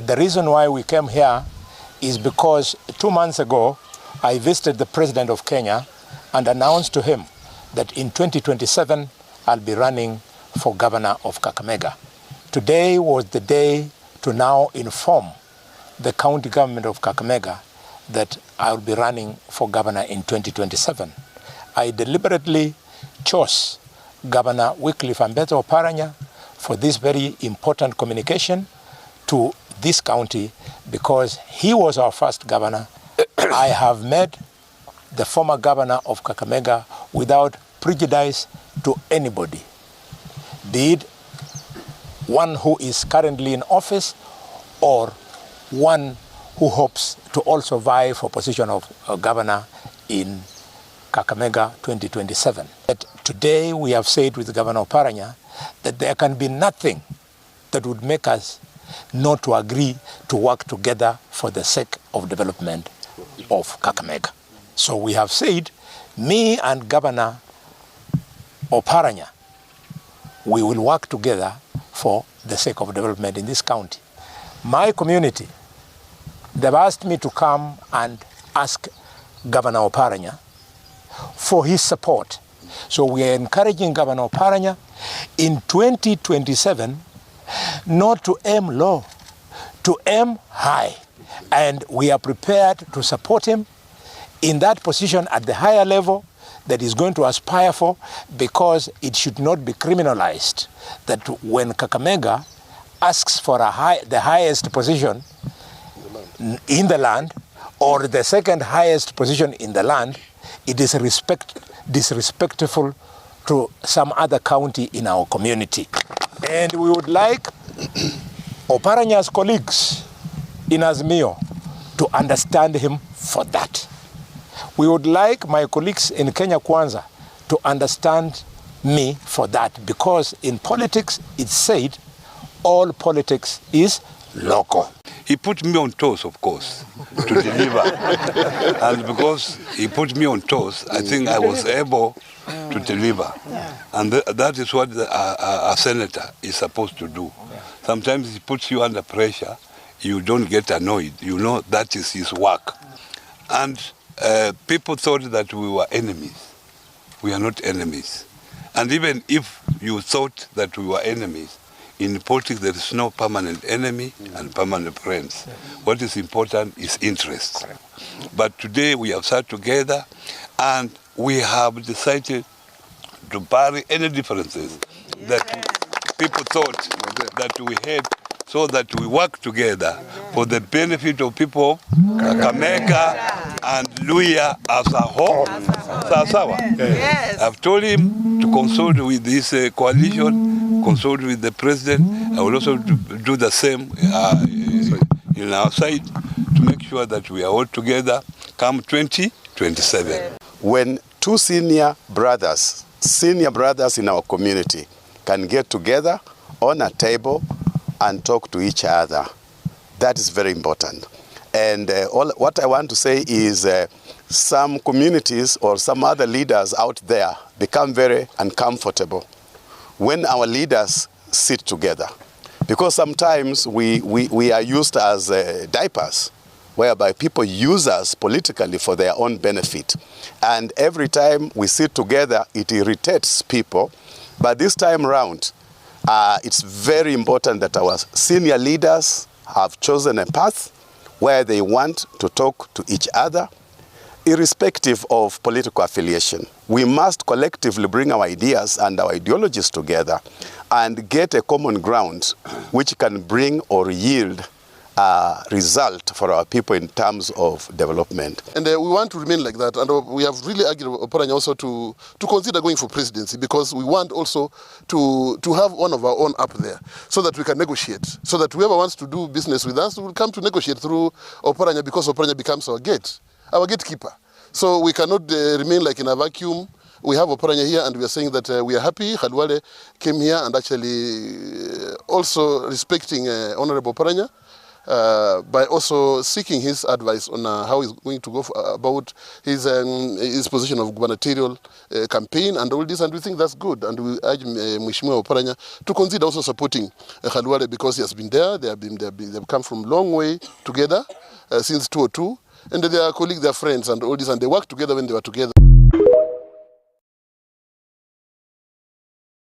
But the reason why we came here is because 2 months ago, I visited the President of Kenya and announced to him that in 2027, I'll be running for governor of Kakamega. Today was the day to now inform the county government of Kakamega that I'll be running for governor in 2027. I deliberately chose Governor Wycliffe Oparanya for this very important communication to this county because he was our first governor. I have met the former governor of Kakamega without prejudice to anybody, be it one who is currently in office or one who hopes to also vie for position of governor in Kakamega 2027. But today we have said with Governor Oparanya that there can be nothing that would make us not to agree to work together for the sake of development of Kakamega. So we have said, me and Governor Oparanya, we will work together for the sake of development in this county. My community, they've asked me to come and ask Governor Oparanya for his support. So we are encouraging Governor Oparanya in 2027 not to aim low, to aim high. And we are prepared to support him in that position at the higher level that he's going to aspire for, because it should not be criminalized that when Kakamega asks for the highest position in the land or the second highest position in the land, it is disrespectful to some other county in our community. And we would like Oparanya's colleagues in Azimio to understand him for that. We would like my colleagues in Kenya Kwanza to understand me for that, because in politics it's said all politics is local. He put me on toes, of course, to deliver. And because he put me on toes, I think I was able to deliver. And that is what a senator is supposed to do. Sometimes he puts you under pressure, you don't get annoyed. You know that is his work. And people thought that we were enemies. We are not enemies. And even if you thought that we were enemies, in politics there is no permanent enemy and permanent friends. What is important is interest. But today we have sat together and we have decided to bury any differences that people thought that we had, so that we work together for the benefit of people of Kakamega and Luhya as a whole. Yes. I've told him to consult with this coalition, consult with the president. I will also do the same in our side to make sure that we are all together come 2027. When two senior brothers in our community can get together on a table and talk to each other, that is very important. And what I want to say is some communities or some other leaders out there become very uncomfortable when our leaders sit together. Because sometimes we are used as diapers, whereby people use us politically for their own benefit. And every time we sit together, it irritates people. But this time around, it's very important that our senior leaders have chosen a path where they want to talk to each other, irrespective of political affiliation. We must collectively bring our ideas and our ideologies together and get a common ground which can bring or yield a result for our people in terms of development. And we want to remain like that, and we have really argued with Oparanya also to consider going for presidency, because we want also to have one of our own up there so that we can negotiate, so that whoever wants to do business with us will come to negotiate through Oparanya, because Oparanya becomes our gatekeeper. So we cannot remain like in a vacuum. We have Oparanya here and we are saying that we are happy. Khalwale came here and actually also respecting Honorable Oparanya. by also seeking his advice on how he's going to go about his position of gubernatorial campaign and all this, and we think that's good. And we urge Mheshimiwa Oparanya to consider also supporting Khalwale, because he has been there. They've come from a long way together since 2002, and they are colleagues, they are friends, and all this, and they worked together when they were together.